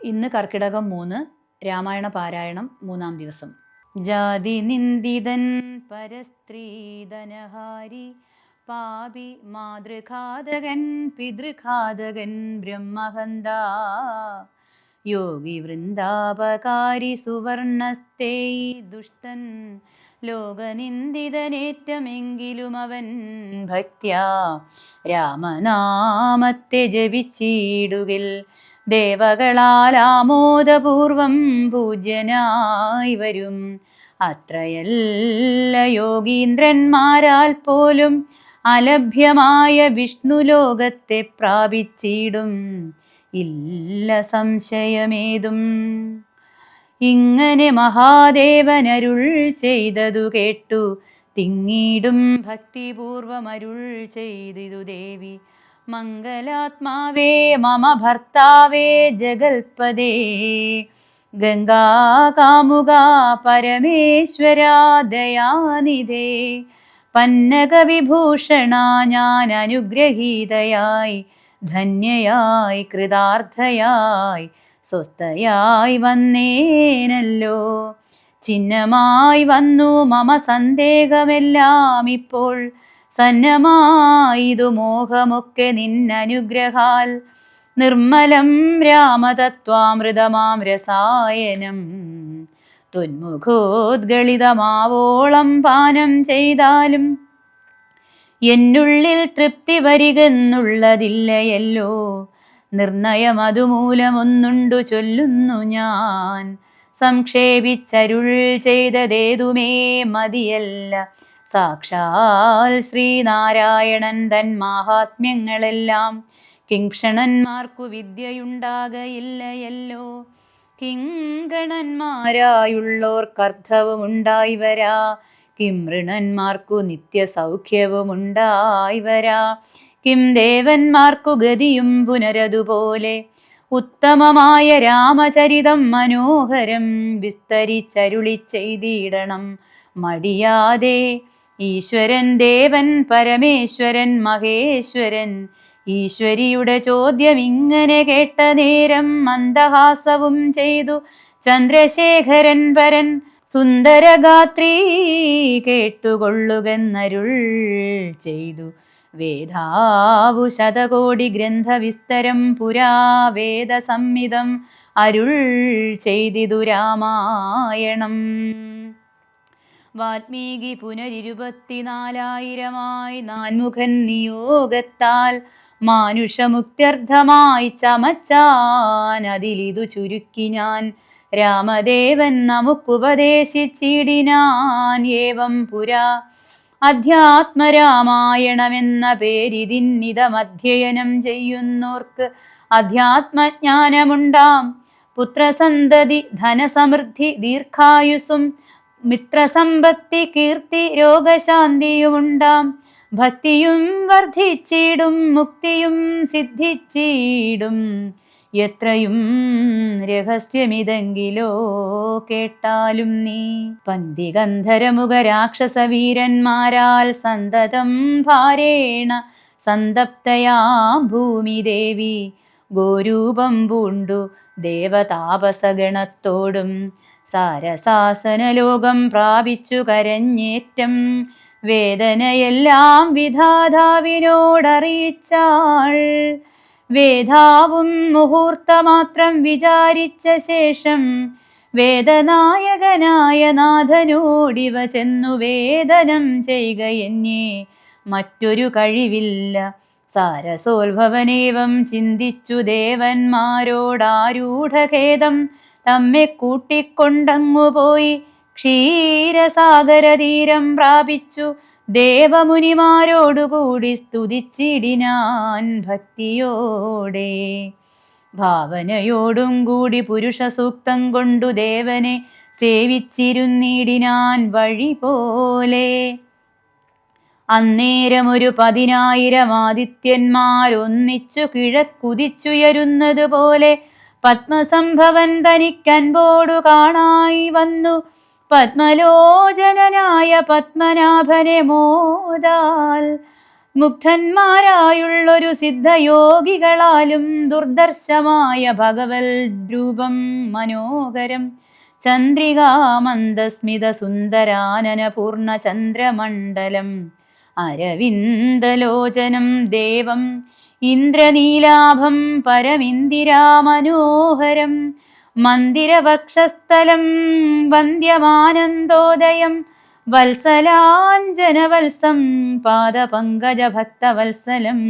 ഇന്ന് കർക്കിടകം 3 രാമായണ പാരായണം 3-ാം ദിവസം. ജാതി നിന്ദിതൻ പരസ്ത്രീധനഹാരി പാപി മാതൃഘാതകൻ പിതൃഘാതകൻ ബ്രഹ്മഹന്ത യോഗി വൃന്ദാപകാരി സുവർണസ്തേ ദുഷ്ടൻ ലോകനിന്ദിതനേറ്റമെങ്കിലും അവൻ ഭക്ത്യാ രാമനാമത്തെ ജപിച്ചിടുകിൽ ദേവകളാൽ ആമോദപൂർവം പൂജ്യനായി വരും. അത്രയല്ല യോഗീന്ദ്രന്മാരാൽ പോലും അലഭ്യമായ വിഷ്ണുലോകത്തെ പ്രാപിച്ചിടും, ഇല്ല സംശയമേതും. ഇങ്ങനെ മഹാദേവനരുൾ ചെയ്തതു കേട്ടു തിങ്ങിടും ഭക്തിപൂർവം അരുൾ ചെയ്തിതു ദേവി. മംഗലാത്മാവേ മമ ഭർത്താവേ ജഗൽപദേ ഗംഗാകാമുക പരമേശ്വരാ ദയാനിധേ പന്നകവിഭൂഷണ ഞാൻ അനുഗ്രഹീതയായി ധന്യയായി കൃതാർത്ഥയായി സ്വസ്ഥയായി വന്നേനല്ലോ. ചിഹ്നമായി വന്നു മമ സന്ദേഹമെല്ലാം ഇപ്പോൾ സന്നമായിതു മോഹമൊക്കെ നിന്നനുഗ്രഹാൽ. നിർമ്മലം രാമതത്വാമൃതമാം രസായനം ത്വന്മുഖോദ്ഗളിതമാവോളം പാനം ചെയ്താലും എന്നുള്ളിൽ തൃപ്തി വരികെന്നുള്ളതില്ലയല്ലോ. നിർണയം അതുമൂലമൊന്നുണ്ടു ചൊല്ലുന്നു ഞാൻ. സംക്ഷേപിച്ചരുൾ ചെയ്തതേതുമേ മതിയല്ല. സാക്ഷാൽ ശ്രീനാരായണൻ തൻ മാഹാത്മ്യങ്ങളെല്ലാം കിംക്ഷണന്മാർക്കു വിദ്യയുണ്ടാകയില്ലയല്ലോ. കിങ്കണന്മാരായുള്ളോർക്കർത്ഥവും ഉണ്ടായി വരാ, കിംഋണന്മാർക്കു നിത്യസൗഖ്യവുമുണ്ടായി വരാ. കിം ദേവന്മാർക്കു ഗതിയും പുനരതുപോലെ. ഉത്തമമായ രാമചരിതം മനോഹരം വിസ്തരിച്ചരുളി ചെയ്തിടണം മടിയാതെ. ഈശ്വരൻ ദേവൻ പരമേശ്വരൻ മഹേശ്വരൻ. ഈശ്വരിയുടെ ചോദ്യം ഇങ്ങനെ കേട്ട നേരം മന്ദഹാസവും ചെയ്തു ചന്ദ്രശേഖരൻ പരൻ. സുന്ദരഗാത്രീ കേട്ടുകൊള്ളുകെന്നരുൾ ചെയ്തു. വേദാവു ശതകോടി ഗ്രന്ഥവിസ്തരം പുരാ വേദസംഹിതം അരുൾ ചെയ്തിതു രാമായണം. വാൽമീകി പുനരിരുപത്തിനാലായിരമായി നാൻമുഖൻ നിയോഗത്താൽ മാനുഷമുക്ത്യർത്ഥമായി ചമച്ചാനതിലിതു ചുരുക്കി ഞാൻ. രാമദേവൻ നമുക്കുപദേശിച്ചിടിനാൻ ഏവം പുരാ. അധ്യാത്മരാമായണമെന്ന പേരിതിന്നിതമധ്യയനം ചെയ്യുന്നോർക്ക് അധ്യാത്മജ്ഞാനമുണ്ടാം. പുത്രസന്തതി ധനസമൃദ്ധി ദീർഘായുസ്സും മിത്രസമ്പത്തി കീർത്തി രോഗശാന്തിയുമുണ്ടാം. ഭക്തിയും വർദ്ധിച്ചിടും മുക്തിയും സിദ്ധിച്ചിടും. എത്രയും രഹസ്യമിതെങ്കിലോ കേട്ടാലും നീ. പന്തിഗന്ധരമുഖ രാക്ഷസവീരന്മാരാൽ സന്തതം ഭാരേണ സന്തപ്തയാം ഭൂമിദേവി ഗോരൂപം പൂണ്ടു ദേവതാപസഗണത്തോടും സാരസാസനലോകം പ്രാപിച്ചു കരഞ്ഞേറ്റം. വേദനയെല്ലാം വിധാതാവിനോടറിയിച്ചാൾ. വേദാവും മുഹൂർത്തമാത്രം വിചാരിച്ച ശേഷം വേദനായകനായ നാഥനോടിവ ചെന്നു വേദനം ചെയ്യുകയെന്നേ മറ്റൊരു കഴിവില്ല. സാരസോത്ഭവനേവം ചിന്തിച്ചു ദേവന്മാരോടാരൂഢഖേദം തമ്മെ കൂട്ടിക്കൊണ്ടങ്ങുപോയി ക്ഷീരസാഗരതീരം പ്രാപിച്ചു. ദേവമുനിമാരോടുകൂടി സ്തുതിച്ചിടിനാൻ ഭക്തിയോടെ. ഭാവനയോടും കൂടി പുരുഷസൂക്തം കൊണ്ടു ദേവനെ സേവിച്ചിരുന്നിടിനാൻ വഴി പോലെ. അന്നേരമൊരു 10,000 ആദിത്യന്മാരൊന്നിച്ചു കിഴക്കുതിച്ചുയരുന്നത് പോലെ പത്മസംഭവൻ തനിക്കൻപോടു കാണായി വന്നു. പത്മലോചനായ പത്മനാഭനെ മോദാൽ മുഗ്ധന്മാരായുള്ളൊരു സിദ്ധയോഗികളാലും ദുർദർശമായ ഭഗവൽ രൂപം മനോഹരം. ചന്ദ്രികാമന്ദസ്മിത സുന്ദരാനന പൂർണ്ണ ചന്ദ്രമണ്ഡലം അരവിന്ദലോചനം ദേവം ഇന്ദ്രനീലാഭം പരമിന്ദിരാമനോഹരം. മന്ദിരവക്ഷസ്ഥലം വന്ദ്യമാനന്ദോദയം വത്സലാഞ്ജനവത്സം പാദപങ്കജഭക്തവത്സലം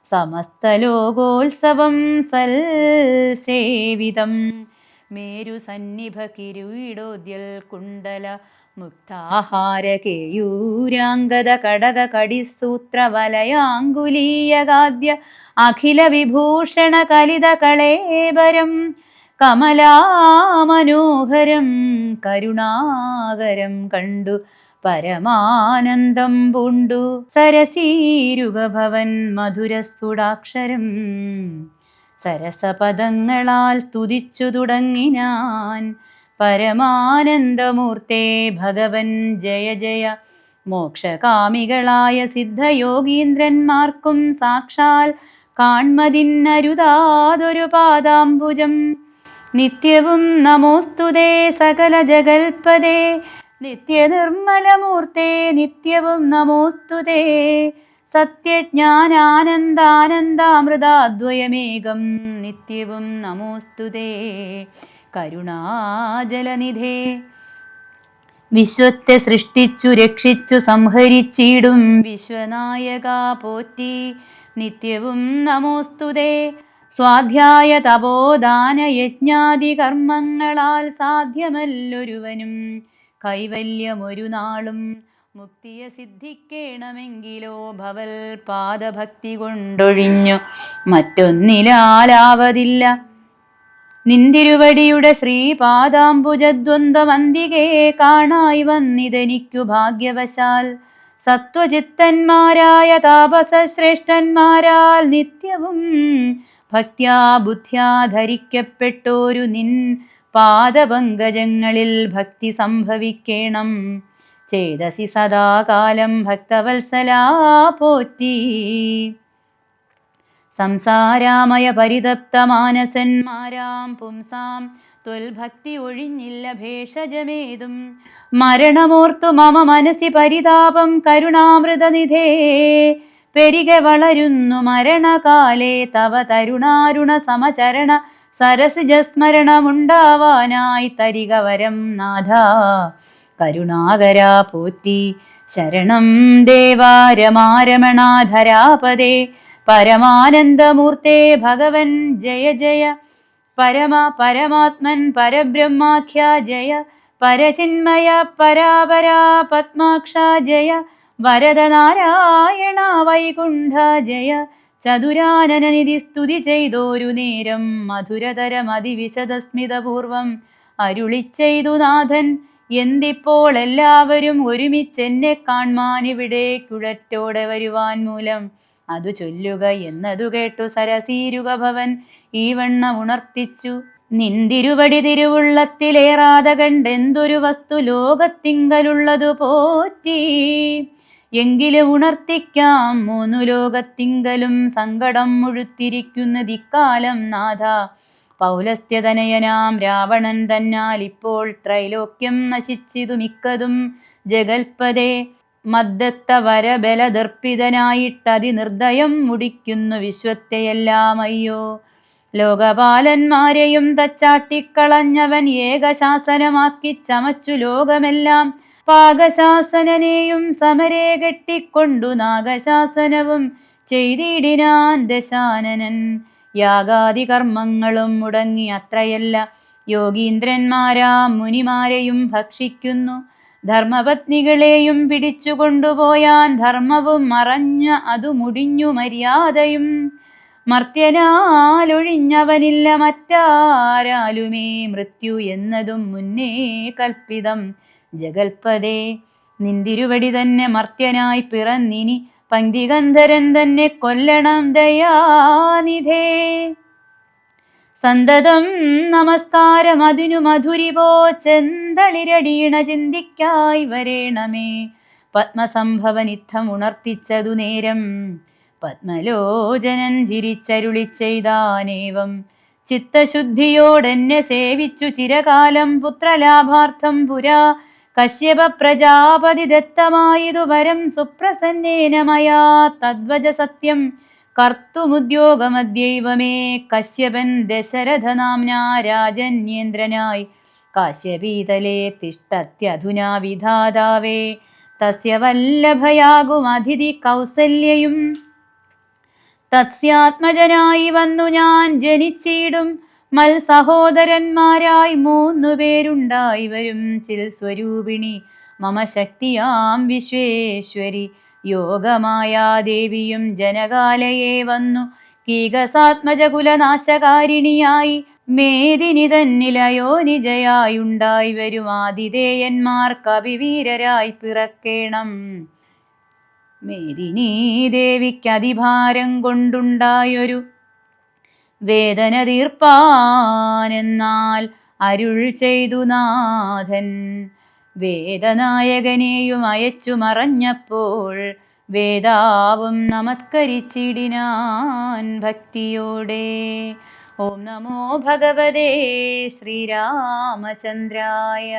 സമസ്തലോകോത്സവം സൽസേവിതം. മേരുസന്നിഭ കിരീടോദ്യൽ കുണ്ടല മുക്താഹാര കേയൂരാംഗത കടക കടിസൂത്ര വലയാങ്കുലീയഗാദ്യ അഖില വിഭൂഷണ കലിത കളേബരം കമലാമനോഹരം കരുണാകരം കണ്ടു പരമാനന്ദം പൂണ്ടു. സരസീരുഗഭവൻ മധുരസ്ഫുടാക്ഷരം സരസപദങ്ങളാൽ സ്തുതിച്ചു തുടങ്ങിനാൻ. പരമാനന്ദമൂർത്തേ ഭഗവൻ ജയ ജയ. മോക്ഷകാമികളായ സിദ്ധയോഗീന്ദ്രന്മാർക്കും സാക്ഷാൽ കാൺമതിന്നരുതാതൊരു പാദാംബുജം. നിത്യവും നമോസ്തുതേ സകല ജഗൽപദേ നിത്യനിർമ്മലമൂർത്തേ നിത്യവും നമോസ്തുതേ. സത്യജ്ഞാനാനന്ദാനന്ദാമൃതാദ്വയമേകം നിത്യവും നമോസ്തുതേ. കരുണാജലനിധേ വിശ്വത്തെ സൃഷ്ടിച്ചു രക്ഷിച്ചു സംഹരിച്ചിടും വിശ്വനായക പോറ്റി നിത്യവും നമോസ്തുതേ. സ്വാധ്യായ തപോദാന യജ്ഞാദി കർമ്മങ്ങളാൽ സാധ്യമല്ലൊരുവനും കൈവല്യമൊരു നാളും. മുക്തിയെ സിദ്ധിക്കണമെങ്കിലോ ഭവൽ പാദഭക്തി കൊണ്ടൊഴിഞ്ഞു മറ്റൊന്നിലാലാവതില്ല. നിന്തിരുവടിയുടെ ശ്രീപാദാംബുജദ്വന്ദ്വമന്തികേ കാണായി വന്നിതെനിക്കു ഭാഗ്യവശാൽ. സത്വചിത്തന്മാരായ താപസശ്രേഷ്ഠന്മാരാൽ നിത്യവും ഭക്ത്യാ ബുദ്ധ്യാ ധരിക്കപ്പെട്ടോരു നിൻ പാദപങ്കജങ്ങളിൽ ഭക്തി സംഭവിക്കേണം. ചേതസി സദാകാലം ഭക്തവത്സലാ പോറ്റി. സംസാരാമയ പരിതപ്ത മാനസന്മാരാം പുംസാം ത്വൽഭക്തി ഒഴിഞ്ഞില്ല ഭേഷജമേതും. മരണമോർത്തു മമ മനസി പരിതാപം കരുണാമൃതനിധേ പെരികെ വളരുന്നു മരണകാലേ. തവ തരുണാരുണ സമചരണ സരസിജസ്മരണമുണ്ടാവാനായി തരിക വരം നാഥ കരുണാകരാ പോറ്റി. ശരണം ദേവാ രമാരമണാധരാപദേ പരമാനന്ദമൂർത്തേ ഭഗവൻ ജയ ജയ. പരമാത്മൻ പരബ്രഹ്മാഖ്യ ജയ. പരചിന്മയ പരാപരാ പത്മാക്ഷ ജയ. വരദനാരായണ വൈകുണ്ഠ ജയ. ചതുരാനനനിധി സ്തുതി ചെയ്തോരു നേരം മധുരതരമതിവിശദസ്മിതപൂർവം അരുളിച്ചെയ്തു നാഥൻ. എന്തിപ്പോൾ എല്ലാവരും ഒരുമിച്ചെന്നെ കാൺമാനിവിടെ കുഴറ്റോടെ വരുവാൻ മൂലം അതു ചൊല്ലുക എന്നതു കേട്ടു സരസീരുഗഭവൻ ഈ വണ്ണം ഉണർത്തിച്ചു. നിന്തിരുവടി തിരുവുള്ളത്തിലേറാതെ കണ്ടെന്തൊരു വസ്തു ലോകത്തിങ്കലുള്ളതു പോറ്റി. എങ്കിലും ഉണർത്തിക്കാം മൂന്നു ലോകത്തിങ്കലും സങ്കടം മുഴുത്തിരിക്കുന്നതിക്കാലം നാഥ. പൗലസ്ത്യതനയനാം രാവണൻ തന്നാൽ ഇപ്പോൾ ത്രൈലോക്യം നശിച്ചിതു മിക്കതും ജഗൽപദേ. മദ്ദത്ത വരബലദർപ്പിതനായിട്ടതി നിർദ്ദയം മുടിക്കുന്നു വിശ്വത്തെയെല്ലാം അയ്യോ. ലോകപാലന്മാരെയും തച്ചാട്ടിക്കളഞ്ഞവൻ ഏകശാസനമാക്കി ചമച്ചു ലോകമെല്ലാം. പാകശാസനനെയും സമരേ കെട്ടിക്കൊണ്ടു നാഗശാസനവും ചെയ്തിടിനാൻ ദശാനനൻ. യാഗാദി കർമ്മങ്ങളും മുടങ്ങി അത്രയല്ല യോഗീന്ദ്രന്മാരാം മുനിമാരെയും ഭക്ഷിക്കുന്നു. ധർമ്മപത്നികളെയും പിടിച്ചു കൊണ്ടുപോയാൻ ധർമ്മവും മറഞ്ഞ അതു മുടിഞ്ഞു മര്യാദയും. മർത്യനാലൊഴിഞ്ഞവനില്ല മറ്റാരാലുമേ മൃത്യു എന്നതും മുന്നേ കൽപ്പിതം ജഗൽപദേ. നിന്തിരുവടി തന്നെ മർത്യനായി പിറന്നിനി പങ്ക്തിഗന്ധരൻ തന്നെ കൊല്ലണം ദയാനിധേ. സന്തതം നമസ്കാരം അതിനു മധുരിപോ ചെന്തളിരടീണ ചിന്തിക്കായി വരേണമേ. പത്മസംഭവനിത്തമുണർത്തിച്ചതു നേരം പത്മലോചനൻ ചിരിച്ചരുളി ചെയ്താനേവം. ചിത്തശുദ്ധിയോടെന്നെ സേവിച്ചു ചിരകാലം പുത്രലാഭാർത്ഥം പുരാ കശ്യപ പ്രജാപതി ദത്തമായതു വരം സുപ്രസന്നേന മയാ തദ്വച സത്യം കർത്തുമുദ്യോഗമദ്യൈവമേ. കശ്യപൻ ദശരഥനാംനാ രാജന്യേന്ദ്രനായി കാശ്യപീതലേ തിഷ്ടത്യധുനാ വിധാതാവേ. തസ്യ വല്ലഭയാകുമതിഥി കൗസല്യയും തസ്യാത്മജനായി വന്നു ഞാൻ ജനിച്ചിടും. മത്സഹോദരന്മാരായി 3 പേരുണ്ടായി വരും. ചിൽ സ്വരൂപിണി മമ ശക്തിയാം വിശ്വേശ്വരി യോഗമായാദേവിയും ജനകാലയെ വന്നു കീകസാത്മജകുലനാശകാരിണിയായി. മേദിനി തന്നിലയോ നിജയായുണ്ടായി വരും. ആതിഥേയന്മാർ കവിവീരരായി പിറക്കേണം. മേദിനീ ദേവിക്കതിഭാരം കൊണ്ടുണ്ടായൊരു വേദന തീർപ്പാനെന്നാൽ അരുൾ ചെയ്തു നാഥൻ. വേദനായകനെയും അയച്ചു മറഞ്ഞപ്പോൾ വേദാവും നമസ്കരിച്ചിടിനാൻ ഭക്തിയോടെ. ഓം നമോ ഭഗവതേ ശ്രീരാമചന്ദ്രായ.